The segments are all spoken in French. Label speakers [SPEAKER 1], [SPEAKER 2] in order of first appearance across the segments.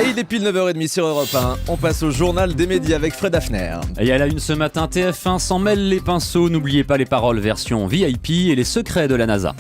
[SPEAKER 1] Et il est pile 9h30 sur Europe 1. On passe au journal des médias avec Fred Hafner.
[SPEAKER 2] Et à la une ce matin, TF1 s'en mêle les pinceaux. N'oubliez pas les paroles version VIP et les secrets de la NASA.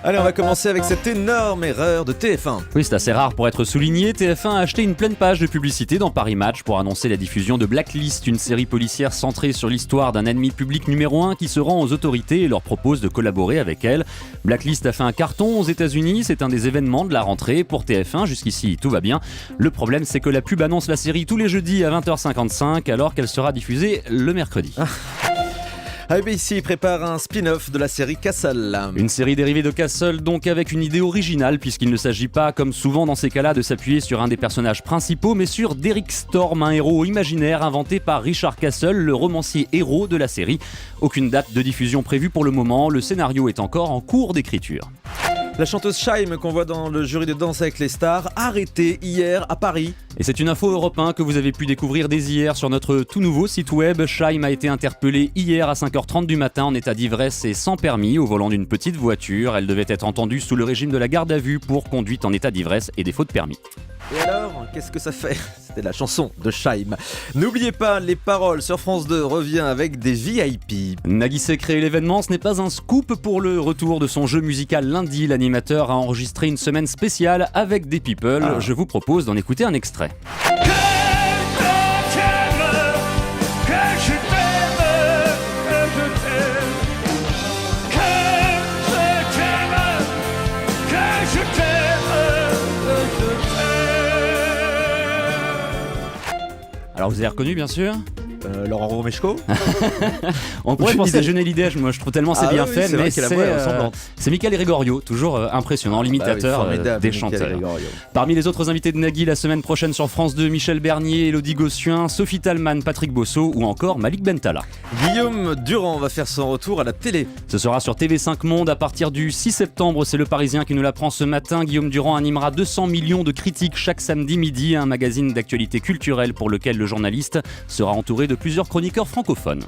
[SPEAKER 1] Allez, on va commencer avec cette énorme erreur de TF1.
[SPEAKER 2] Oui, c'est assez rare pour être souligné. TF1 a acheté une pleine page de publicité dans Paris Match pour annoncer la diffusion de Blacklist, une série policière centrée sur l'histoire d'un ennemi public numéro 1 qui se rend aux autorités et leur propose de collaborer avec elle. Blacklist a fait un carton aux États-Unis, c'est un des événements de la rentrée pour TF1. Jusqu'ici, tout va bien. Le problème, c'est que la pub annonce la série tous les jeudis à 20h55 alors qu'elle sera diffusée le mercredi.
[SPEAKER 1] ABC prépare un spin-off de la série Castle.
[SPEAKER 2] Une série dérivée de Castle, donc avec une idée originale, puisqu'il ne s'agit pas, comme souvent dans ces cas-là, de s'appuyer sur un des personnages principaux, mais sur Derek Storm, un héros imaginaire inventé par Richard Castle, le romancier héros de la série. Aucune date de diffusion prévue pour le moment, le scénario est encore en cours d'écriture.
[SPEAKER 1] La chanteuse Shaim qu'on voit dans le jury de Danse avec les stars, arrêtée hier à Paris.
[SPEAKER 2] Et c'est une info Europe 1 que vous avez pu découvrir dès hier sur notre tout nouveau site web. Shaim a été interpellée hier à 5h30 du matin en état d'ivresse et sans permis au volant d'une petite voiture. Elle devait être entendue sous le régime de la garde à vue pour conduite en état d'ivresse et défaut de permis.
[SPEAKER 1] Et alors, qu'est-ce que ça fait ? C'était la chanson de Shaim. N'oubliez pas, les paroles sur France 2 revient avec des VIP.
[SPEAKER 2] Nagui sait créer l'événement, ce n'est pas un scoop pour le retour de son jeu musical lundi. L'animateur a enregistré une semaine spéciale avec des people. Je vous propose d'en écouter un extrait. Alors vous avez reconnu bien sûr
[SPEAKER 1] Laurent Romeshko.
[SPEAKER 2] On pourrait penser à Jeanne Lidège, moi je trouve tellement c'est bien fait, mais c'est Michael Gregorio, toujours impressionnant, l'imitateur des chanteurs. Parmi les autres invités de Nagui la semaine prochaine sur France 2, Michel Bernier, Elodie Gossuin, Sophie Talman, Patrick Bosso ou encore Malik Bentala.
[SPEAKER 1] Guillaume Durand va faire son retour à la télé.
[SPEAKER 2] Ce sera sur TV5 Monde à partir du 6 septembre, c'est le Parisien qui nous l'apprend ce matin. Guillaume Durand animera 200 millions de critiques chaque samedi midi, un magazine d'actualité culturelle pour lequel le journaliste sera entouré de plusieurs chroniqueurs francophones.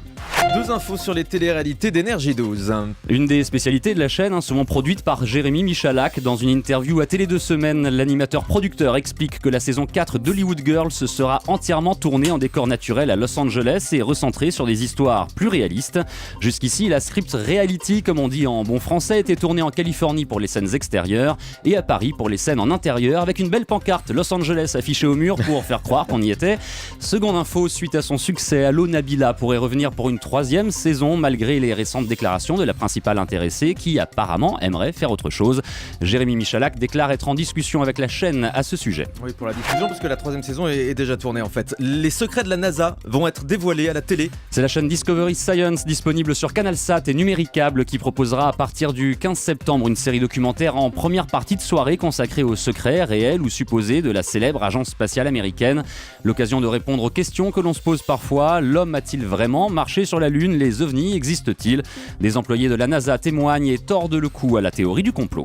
[SPEAKER 1] Deux infos sur les téléréalités d'Énergie 12.
[SPEAKER 2] Une des spécialités de la chaîne, souvent produite par Jérémy Michalak. Dans une interview à Télé 2 Semaines, l'animateur-producteur explique que la saison 4 d'Hollywood Girls sera entièrement tournée en décor naturel à Los Angeles et recentrée sur des histoires plus réalistes. Jusqu'ici, la script reality, comme on dit en bon français, était tournée en Californie pour les scènes extérieures et à Paris pour les scènes en intérieur, avec une belle pancarte Los Angeles affichée au mur pour faire croire qu'on y était. Seconde info, suite à son succès, Allo Nabila pourrait revenir pour une troisième saison malgré les récentes déclarations de la principale intéressée qui apparemment aimerait faire autre chose. Jérémy Michalak déclare être en discussion avec la chaîne à ce sujet.
[SPEAKER 1] Oui, pour la diffusion, parce que la troisième saison est déjà tournée en fait. Les secrets de la NASA vont être dévoilés à la télé.
[SPEAKER 2] C'est la chaîne Discovery Science disponible sur Canalsat et Numéricable qui proposera à partir du 15 septembre une série documentaire en première partie de soirée consacrée aux secrets réels ou supposés de la célèbre agence spatiale américaine. L'occasion de répondre aux questions que l'on se pose parfois. L'homme a-t-il vraiment marché sur la Lune ? Les ovnis existent-ils ? Des employés de la NASA témoignent et tordent le cou à la théorie du complot.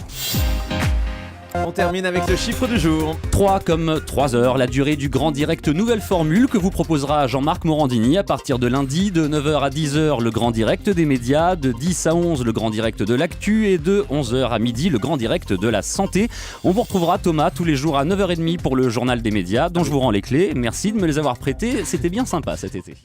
[SPEAKER 1] On termine avec le chiffre du jour.
[SPEAKER 2] 3 comme 3 heures, la durée du Grand Direct nouvelle formule que vous proposera Jean-Marc Morandini à partir de lundi, de 9h à 10h le Grand Direct des médias, de 10 à 11 le Grand Direct de l'actu et de 11h à midi le Grand Direct de la santé. On vous retrouvera Thomas tous les jours à 9h30 pour le journal des médias dont je vous rends les clés. Merci de me les avoir prêtées, c'était bien sympa cet été.